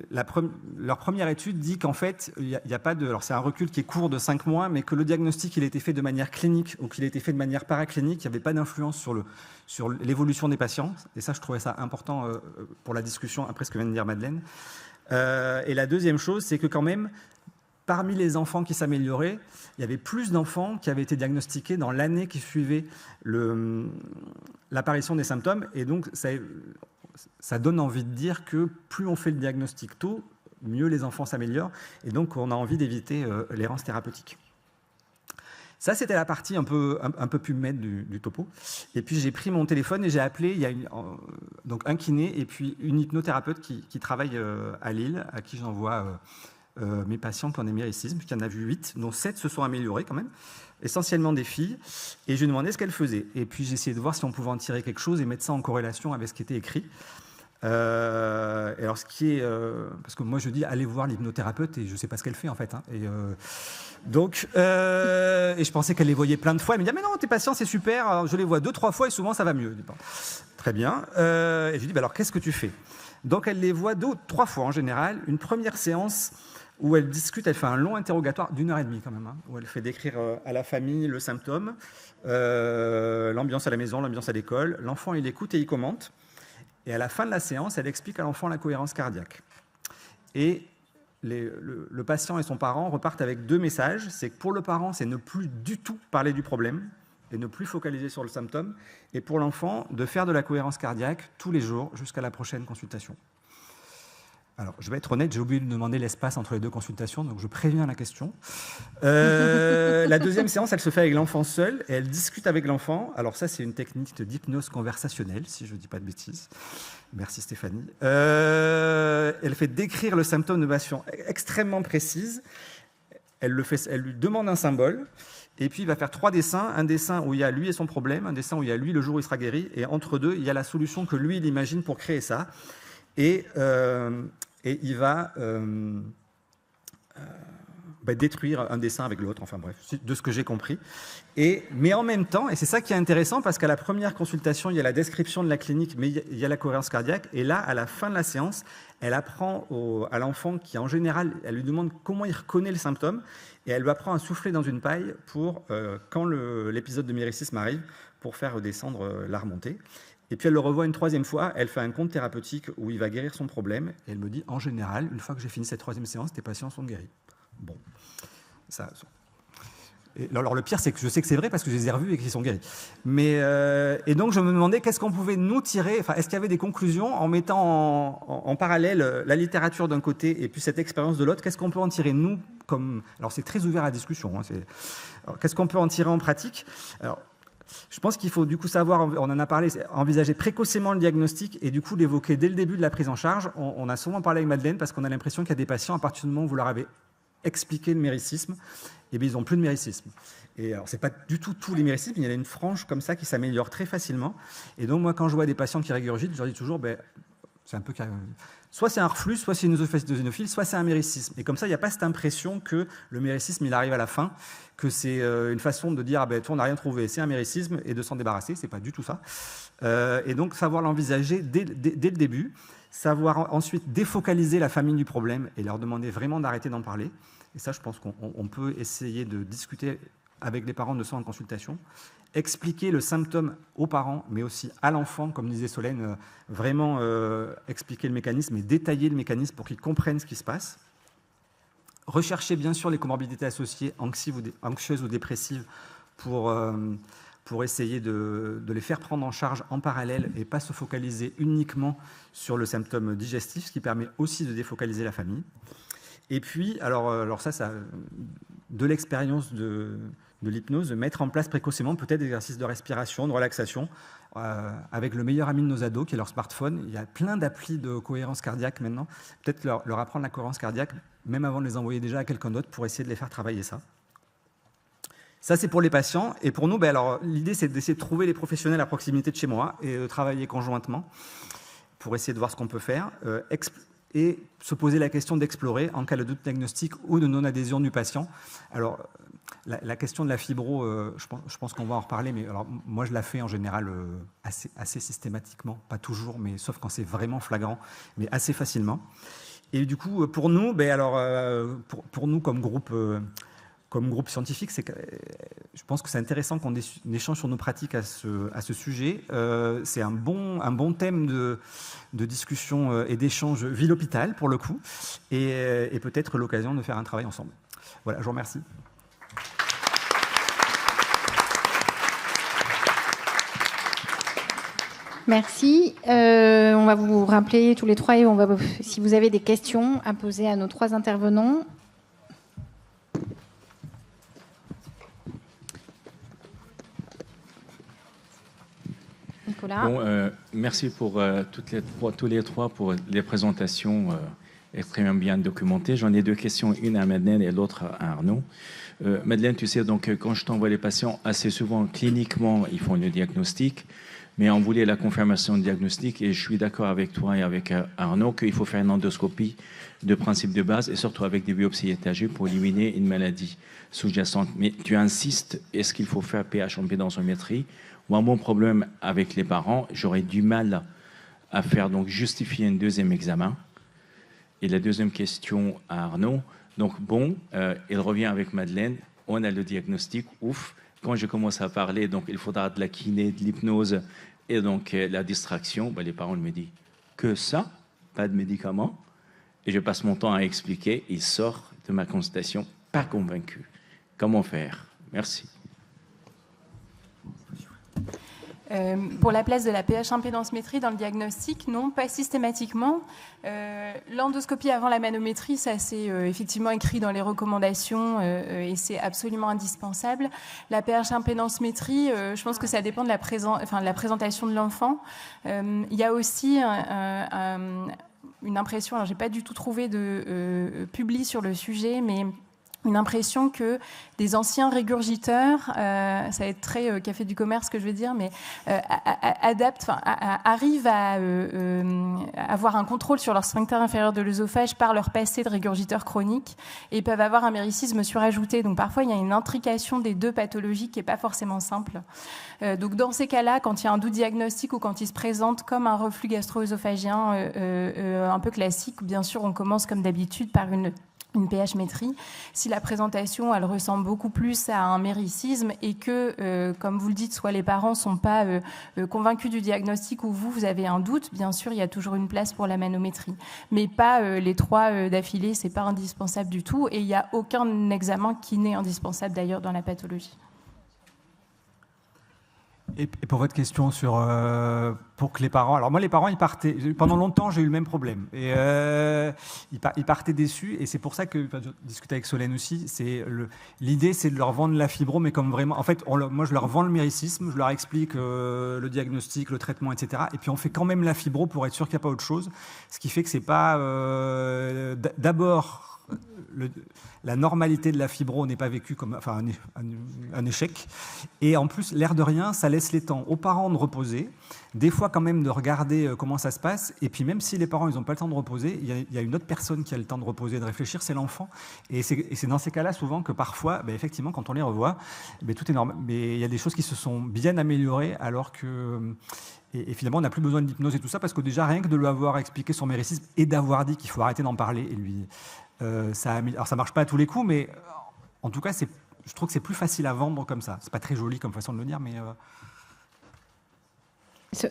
Leur première étude dit qu'en fait, il y a pas de... Alors c'est un recul qui est court de 5 mois, mais que le diagnostic il a été fait de manière clinique ou qu'il a été fait de manière paraclinique, il n'y avait pas d'influence sur l'évolution des patients. Et ça, je trouvais ça important pour la discussion après ce que vient de dire Madeleine. Et la deuxième chose, c'est que quand même, parmi les enfants qui s'amélioraient, il y avait plus d'enfants qui avaient été diagnostiqués dans l'année qui suivait l'apparition des symptômes. Et donc, ça donne envie de dire que plus on fait le diagnostic tôt, mieux les enfants s'améliorent. Et donc, on a envie d'éviter l'errance thérapeutique. Ça, c'était la partie un peu pubmed du topo. Et puis, j'ai pris mon téléphone et j'ai appelé, il y a donc un kiné et puis une hypnothérapeute qui travaille à Lille, à qui j'envoie mes patients qui ont des méricismes. Il y en a vu 8, dont 7 se sont améliorés quand même, essentiellement des filles. Et je lui ai demandé ce qu'elles faisaient. Et puis, j'ai essayé de voir si on pouvait en tirer quelque chose et mettre ça en corrélation avec ce qui était écrit. Et alors, parce que moi, je dis, allez voir l'hypnothérapeute et je ne sais pas ce qu'elle fait en fait. Hein. Et je pensais qu'elle les voyait plein de fois. Elle me dit, mais non, tes patients, c'est super. Alors, je les vois 2-3 fois et souvent, ça va mieux. Je dis, bon, très bien. Et je lui dis, alors, qu'est-ce que tu fais? Donc, elle les voit 2 ou 3 fois en général. Une première séance où elle discute, elle fait un long interrogatoire d'1h30 quand même, hein, où elle fait décrire à la famille le symptôme, l'ambiance à la maison, l'ambiance à l'école. L'enfant, il écoute et il commente. Et à la fin de la séance, elle explique à l'enfant la cohérence cardiaque. Et le patient et son parent repartent avec 2 messages. C'est que pour le parent, c'est ne plus du tout parler du problème et ne plus focaliser sur le symptôme. Et pour l'enfant, de faire de la cohérence cardiaque tous les jours jusqu'à la prochaine consultation. Alors, je vais être honnête, j'ai oublié de demander l'espace entre les 2 consultations, donc je préviens la question. La deuxième séance, elle se fait avec l'enfant seul, et elle discute avec l'enfant. Alors ça, c'est une technique d'hypnose conversationnelle, si je ne dis pas de bêtises. Merci Stéphanie. Elle fait décrire le symptôme de façon extrêmement précise. Elle lui demande un symbole, et puis il va faire 3 dessins. Un dessin où il y a lui et son problème, un dessin où il y a lui le jour où il sera guéri, et entre deux, il y a la solution que lui, il imagine pour créer ça. Et il va détruire un dessin avec l'autre, enfin bref, de ce que j'ai compris. Mais en même temps, et c'est ça qui est intéressant, parce qu'à la première consultation, il y a la description de la clinique, mais il y a la cohérence cardiaque, et là, à la fin de la séance, elle apprend à l'enfant qui, en général, elle lui demande comment il reconnaît le symptôme, et elle lui apprend à souffler dans une paille pour, quand l'épisode de méricisme arrive, pour faire descendre la remontée. Et puis elle le revoit une 3e fois, elle fait un compte thérapeutique où il va guérir son problème, et elle me dit, en général, une fois que j'ai fini cette 3e séance, tes patients sont guéris. Bon, ça... Alors le pire, c'est que je sais que c'est vrai parce que je les ai revus et qu'ils sont guéris. Et donc je me demandais qu'est-ce qu'on pouvait nous tirer, enfin, est-ce qu'il y avait des conclusions en mettant en parallèle la littérature d'un côté et puis cette expérience de l'autre, qu'est-ce qu'on peut en tirer nous comme... Alors c'est très ouvert à la discussion, hein, alors, qu'est-ce qu'on peut en tirer en pratique? Alors, je pense qu'il faut du coup savoir, on en a parlé, envisager précocement le diagnostic et du coup l'évoquer dès le début de la prise en charge. On a souvent parlé avec Madeleine parce qu'on a l'impression qu'il y a des patients, à partir du moment où vous leur avez expliqué le méricisme, eh bien, ils n'ont plus de méricisme. Et alors, ce n'est pas du tout tous les méricismes, il y en a une frange comme ça qui s'améliore très facilement. Et donc, moi, quand je vois des patients qui régurgitent, je leur dis toujours, c'est un peu... Soit c'est un reflux, soit c'est une œsophagite, soit c'est un méricisme. Et comme ça, il n'y a pas cette impression que le méricisme, il arrive à la fin, que c'est une façon de dire, toi, on n'a rien trouvé, c'est un méricisme, et de s'en débarrasser. Ce n'est pas du tout ça. Et donc, savoir l'envisager dès le début, savoir ensuite défocaliser la famille du problème et leur demander vraiment d'arrêter d'en parler. Et ça, je pense qu'on peut essayer de discuter avec les parents de ça en consultation, expliquer le symptôme aux parents, mais aussi à l'enfant, comme disait Solène, vraiment expliquer le mécanisme et détailler le mécanisme pour qu'ils comprennent ce qui se passe. Rechercher bien sûr les comorbidités associées, anxieuses ou dépressives, pour essayer de les faire prendre en charge en parallèle et pas se focaliser uniquement sur le symptôme digestif, ce qui permet aussi de défocaliser la famille. Et puis, alors ça de l'expérience de l'hypnose, de mettre en place précocement peut-être des exercices de respiration, de relaxation, avec le meilleur ami de nos ados, qui est leur smartphone. Il y a plein d'applis de cohérence cardiaque maintenant. Peut-être leur apprendre la cohérence cardiaque, même avant de les envoyer déjà à quelqu'un d'autre, pour essayer de les faire travailler ça. Ça, c'est pour les patients. Et pour nous, l'idée, c'est d'essayer de trouver les professionnels à proximité de chez moi et de travailler conjointement pour essayer de voir ce qu'on peut faire. Et se poser la question d'explorer en cas de doute diagnostique ou de non-adhésion du patient. Alors, la question de la fibro, je pense qu'on va en reparler, mais alors, moi, je la fais en général assez systématiquement, pas toujours, mais sauf quand c'est vraiment flagrant, mais assez facilement. Et du coup, pour nous, pour nous comme groupe scientifique, je pense que c'est intéressant qu'on échange sur nos pratiques à ce sujet. C'est un bon thème de discussion et d'échange ville-hôpital, pour le coup, et peut-être l'occasion de faire un travail ensemble. Voilà, je vous remercie. Merci. On va vous rappeler tous les trois, et si vous avez des questions à poser à nos trois intervenants. Bon, merci pour tous les trois pour les présentations extrêmement bien documentées. J'en ai deux questions, une à Madeleine et l'autre à Arnaud. Madeleine, tu sais, donc, quand je t'envoie les patients, assez souvent, cliniquement, ils font le diagnostic, mais on voulait la confirmation de diagnostic, et je suis d'accord avec toi et avec Arnaud qu'il faut faire une endoscopie de principe de base, et surtout avec des biopsies étagées pour éliminer une maladie sous-jacente. Mais tu insistes, est-ce qu'il faut faire pH impédensométrie? Moi, mon problème avec les parents, j'aurais du mal à faire donc justifier un deuxième examen. Et la deuxième question à Arnaud, donc il revient avec Madeleine, on a le diagnostic, ouf. Quand je commence à parler, donc il faudra de la kiné, de l'hypnose et donc la distraction, les parents me disent que ça, pas de médicaments. Et je passe mon temps à expliquer, il sort de ma consultation pas convaincu. Comment faire? Merci. Pour la place de la pH impédensométrie dans le diagnostic, non, pas systématiquement. L'endoscopie avant la manométrie, ça c'est effectivement écrit dans les recommandations et c'est absolument indispensable. La pH impédensométrie, je pense que ça dépend de la présentation de l'enfant. Il y a aussi une impression, alors j'ai pas du tout trouvé de publi sur le sujet, mais une impression que des anciens régurgiteurs, ça va être très café du commerce ce que je vais dire, mais arrivent à avoir un contrôle sur leur sphincter inférieur de l'œsophage par leur passé de régurgiteur chronique et peuvent avoir un méricisme surajouté. Donc parfois il y a une intrication des deux pathologies qui n'est pas forcément simple. Donc dans ces cas-là, quand il y a un doute diagnostique ou quand il se présente comme un reflux gastro-œsophagien un peu classique, bien sûr on commence comme d'habitude par une une pH-métrie, si la présentation elle ressemble beaucoup plus à un méricisme et que, comme vous le dites, soit les parents ne sont pas convaincus du diagnostic ou vous avez un doute, bien sûr, il y a toujours une place pour la manométrie. Mais pas les 3 d'affilée, ce n'est pas indispensable du tout et il n'y a aucun examen qui n'est indispensable d'ailleurs dans la pathologie. Et pour votre question sur pour que les parents, alors moi les parents ils partaient, pendant longtemps j'ai eu le même problème et ils partaient déçus et c'est pour ça que je discutais avec Solène aussi, l'idée c'est de leur vendre la fibro mais comme vraiment, en fait moi je leur vends le méricisme, je leur explique le diagnostic, le traitement etc. Et puis on fait quand même la fibro pour être sûr qu'il n'y a pas autre chose, ce qui fait que c'est pas d'abord la normalité de la fibro n'est pas vécue comme un échec. Et en plus, l'air de rien, ça laisse les temps aux parents de reposer, des fois quand même de regarder comment ça se passe. Et puis même si les parents n'ont pas le temps de reposer, il y a une autre personne qui a le temps de reposer, de réfléchir, c'est l'enfant. Et c'est dans ces cas-là souvent que parfois, effectivement, quand on les revoit, tout est normal. Mais il y a des choses qui se sont bien améliorées alors que... Et finalement, on n'a plus besoin d'hypnose et tout ça parce que déjà, rien que de lui avoir expliqué son méricisme et d'avoir dit qu'il faut arrêter d'en parler et lui... alors ça marche pas à tous les coups, mais en tout cas, je trouve que c'est plus facile à vendre comme ça. C'est pas très joli comme façon de le dire, mais...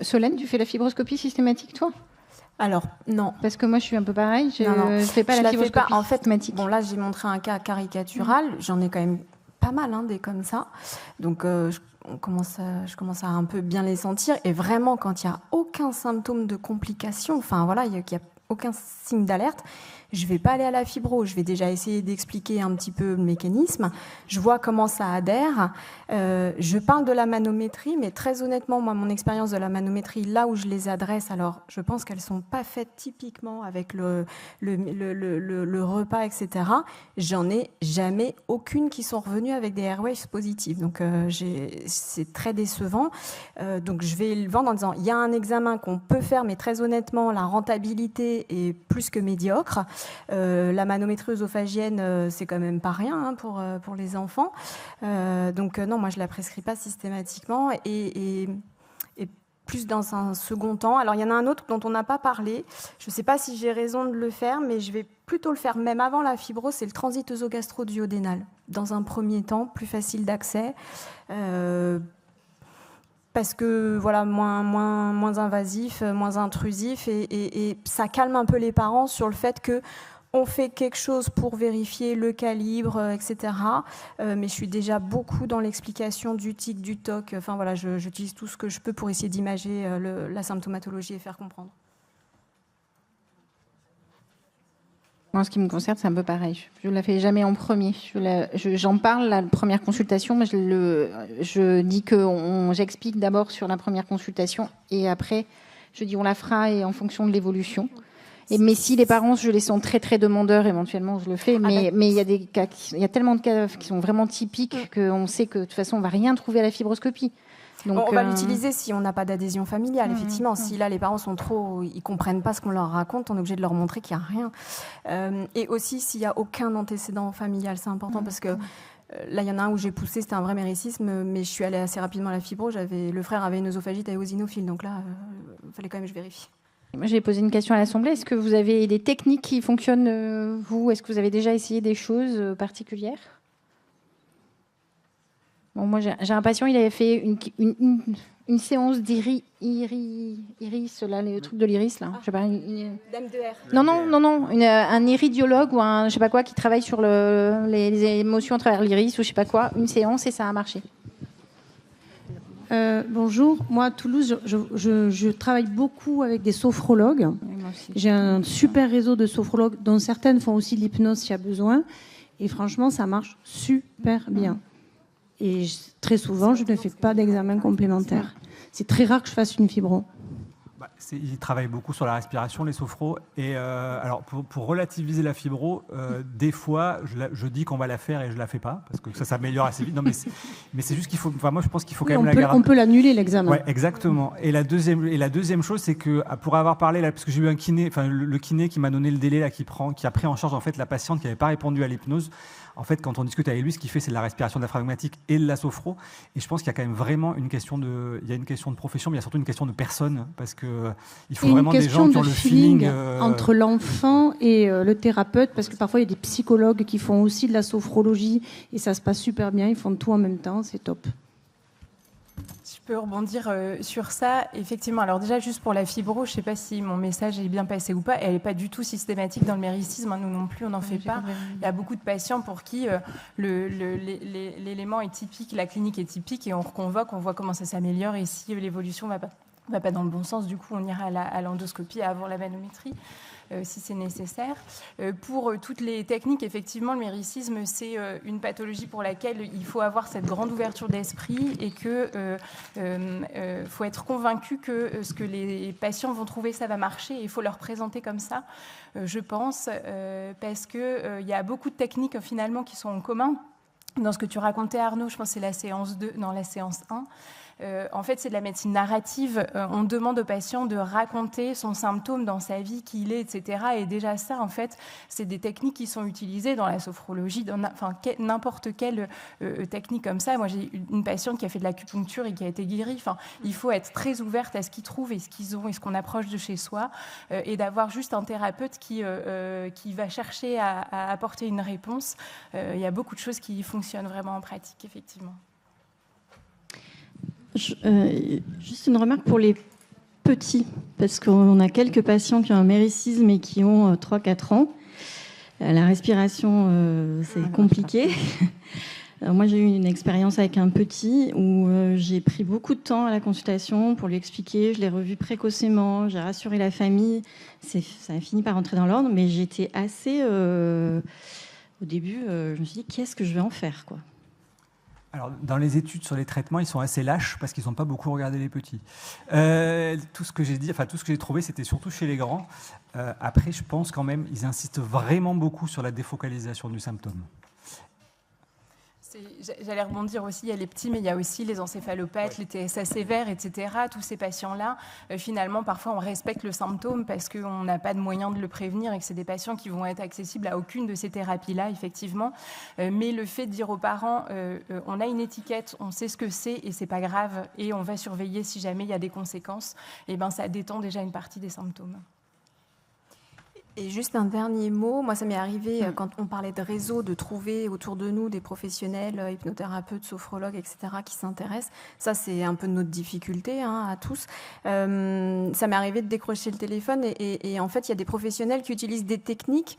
Solène, tu fais la fibroscopie systématique, toi? Alors, non. Parce que moi, je suis un peu pareil. Je ne fais pas la fibroscopie systématique. Bon, là, j'ai montré un cas caricatural. J'en ai quand même pas mal, des comme ça. Donc, je commence à un peu bien les sentir. Et vraiment, quand il n'y a aucun symptôme de complication, enfin, voilà, il n'y a aucun signe d'alerte, je ne vais pas aller à la fibro, je vais déjà essayer d'expliquer un petit peu le mécanisme, je vois comment ça adhère, je parle de la manométrie, mais très honnêtement, moi, mon expérience de la manométrie, là où je les adresse, alors je pense qu'elles ne sont pas faites typiquement avec le repas, etc. J'en ai jamais aucune qui sont revenues avec des airwaves positives, donc c'est très décevant. Donc je vais le vendre en disant, il y a un examen qu'on peut faire, mais très honnêtement, la rentabilité est plus que médiocre. La manométrie œsophagienne, c'est quand même pas rien pour les enfants. Donc non, moi je la prescris pas systématiquement et plus dans un second temps. Alors il y en a un autre dont on n'a pas parlé. Je ne sais pas si j'ai raison de le faire, mais je vais plutôt le faire même avant la fibro. C'est le transit œsogastro-duodénal. Dans un premier temps, plus facile d'accès. Parce que voilà, moins invasif, moins intrusif, et ça calme un peu les parents sur le fait qu'on fait quelque chose pour vérifier le calibre, etc. Mais je suis déjà beaucoup dans l'explication du tic, du toc. Enfin voilà, j'utilise tout ce que je peux pour essayer d'imager la symptomatologie et faire comprendre. En ce qui me concerne, c'est un peu pareil. Je ne la fais jamais en premier. J'en parle la première consultation, mais je dis que j'explique d'abord sur la première consultation et après, je dis on la fera et en fonction de l'évolution. Mais si les parents, je les sens très très demandeurs, éventuellement, je le fais. Mais il y a des cas, il y a tellement de cas qui sont vraiment typiques qu'on sait que de toute façon, on ne va rien trouver à la fibroscopie. Donc, on va l'utiliser si on n'a pas d'adhésion familiale, effectivement. Si là, les parents sont ils comprennent pas ce qu'on leur raconte, on est obligé de leur montrer qu'il n'y a rien. Et aussi, s'il n'y a aucun antécédent familial, c'est important parce que là, il y en a un où j'ai poussé, c'était un vrai méricisme, mais je suis allée assez rapidement à la fibro. Le frère avait une œsophagite éosinophile, donc là, il fallait quand même que je vérifie. Moi, j'ai posé une question à l'Assemblée. Est-ce que vous avez des techniques qui fonctionnent, vous? Est-ce que vous avez déjà essayé des choses particulières? Bon, moi, j'ai un patient, il avait fait une séance d'iris, là, les trucs de l'iris, là. Je sais pas, Dame de R. Non, un iridiologue ou un, je sais pas quoi, qui travaille sur les émotions à travers l'iris ou je sais pas quoi, une séance et ça a marché. Bonjour, moi à Toulouse, je travaille beaucoup avec des sophrologues. J'ai un super réseau de sophrologues dont certaines font aussi de l'hypnose s'il y a besoin. Et franchement, ça marche super bien. Et très souvent, je ne fais pas d'examen complémentaire. C'est très rare que je fasse une fibro. Ils travaillent beaucoup sur la respiration, les sophros. Et alors, pour relativiser la fibro, des fois, je dis qu'on va la faire et je ne la fais pas, parce que ça s'améliore assez vite. Non, mais c'est juste qu'il faut... Enfin, moi, je pense qu'il faut quand même la garder. On peut l'annuler, l'examen. Oui, exactement. Et la deuxième chose, c'est que, pour avoir parlé, là, parce que j'ai eu un kiné, enfin, le kiné qui m'a donné le délai, là, qui a pris en charge en fait, la patiente qui n'avait pas répondu à l'hypnose. En fait, quand on discute avec lui, ce qu'il fait, c'est de la respiration diaphragmatique et de la sophro. Et je pense qu'il y a quand même vraiment une question de profession, mais il y a surtout une question de personne, parce que il faut vraiment des gens qui ont le feeling entre l'enfant et le thérapeute, parce que parfois il y a des psychologues qui font aussi de la sophrologie et ça se passe super bien, ils font tout en même temps, c'est top. Je peux rebondir sur ça. Effectivement, alors déjà, juste pour la fibro, je ne sais pas si mon message est bien passé ou pas. Elle n'est pas du tout systématique dans le méricisme. Hein, nous non plus, on n'en fait pas. Il y a beaucoup de patients pour qui l'élément est typique, la clinique est typique, et on reconvoque, on voit comment ça s'améliore. Et si l'évolution ne va pas dans le bon sens, du coup, on ira à l'endoscopie avant la manométrie. Si c'est nécessaire. Pour toutes les techniques, effectivement, le méricisme, c'est une pathologie pour laquelle il faut avoir cette grande ouverture d'esprit et qu'il faut être convaincu que ce que les patients vont trouver, ça va marcher, et il faut leur présenter comme ça, je pense, parce qu'il y a beaucoup de techniques, finalement, qui sont en commun. Dans ce que tu racontais, Arnaud, je pense que c'est la séance 2, non, la séance 1. En fait, c'est de la médecine narrative. On demande au patient de raconter son symptôme dans sa vie, qui il est, etc. Et déjà ça, en fait, c'est des techniques qui sont utilisées dans la sophrologie, dans n'importe quelle technique comme ça. Moi, j'ai une patiente qui a fait de l'acupuncture et qui a été guérie. Enfin, il faut être très ouverte à ce qu'ils trouvent et ce qu'ils ont et ce qu'on approche de chez soi, et d'avoir juste un thérapeute qui va chercher à apporter une réponse. Il y a beaucoup de choses qui fonctionnent vraiment en pratique, effectivement. Juste une remarque pour les petits, parce qu'on a quelques patients qui ont un méricisme et qui ont 3-4 ans. La respiration, c'est compliqué. Moi, j'ai eu une expérience avec un petit où j'ai pris beaucoup de temps à la consultation pour lui expliquer. Je l'ai revu précocement, j'ai rassuré la famille. Ça a fini par rentrer dans l'ordre, mais j'étais assez... au début, je me suis dit, qu'est-ce que je vais en faire, quoi. Alors, dans les études sur les traitements, ils sont assez lâches parce qu'ils n'ont pas beaucoup regardé les petits. Tout ce que j'ai trouvé, c'était surtout chez les grands. Après, je pense quand même, ils insistent vraiment beaucoup sur la défocalisation du symptôme. J'allais rebondir aussi, il y a les petits, mais il y a aussi les encéphalopathes, les TSA sévères, etc. Tous ces patients-là, finalement, parfois, on respecte le symptôme parce qu'on n'a pas de moyen de le prévenir et que c'est des patients qui vont être accessibles à aucune de ces thérapies-là, effectivement. Mais le fait de dire aux parents, on a une étiquette, on sait ce que c'est et c'est pas grave, et on va surveiller si jamais il y a des conséquences, et ben, ça détend déjà une partie des symptômes. Et juste un dernier mot, moi ça m'est arrivé quand on parlait de réseau, de trouver autour de nous des professionnels, hypnothérapeutes, sophrologues, etc. qui s'intéressent. Ça c'est un peu notre difficulté à tous. Ça m'est arrivé de décrocher le téléphone et en fait il y a des professionnels qui utilisent des techniques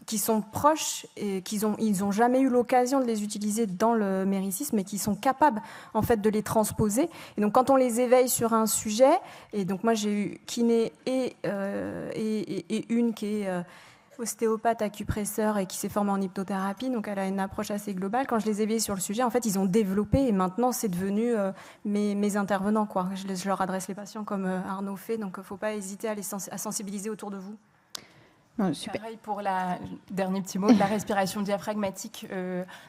qui sont proches et ils ont jamais eu l'occasion de les utiliser dans le méricisme, mais qui sont capables en fait de les transposer. Et donc quand on les éveille sur un sujet, et donc moi j'ai eu kiné et une qui est ostéopathe, acupresseur et qui s'est formée en hypnothérapie, donc elle a une approche assez globale. Quand je les éveille sur le sujet, en fait ils ont développé et maintenant c'est devenu mes intervenants, quoi. Je leur adresse les patients comme Arnaud fait, donc il ne faut pas hésiter à sensibiliser autour de vous. Super. Pareil pour dernier petit mot, la respiration diaphragmatique.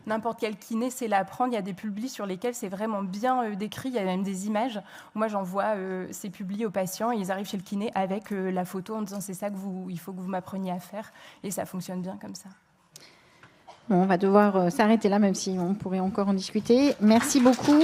N'importe quel kiné sait l'apprendre. Il y a des publis sur lesquels c'est vraiment bien décrit. Il y a même des images. Moi, j'envoie ces publis aux patients et ils arrivent chez le kiné avec la photo en disant c'est ça il faut que vous m'appreniez à faire. Et ça fonctionne bien comme ça. Bon, on va devoir s'arrêter là, même si on pourrait encore en discuter. Merci beaucoup.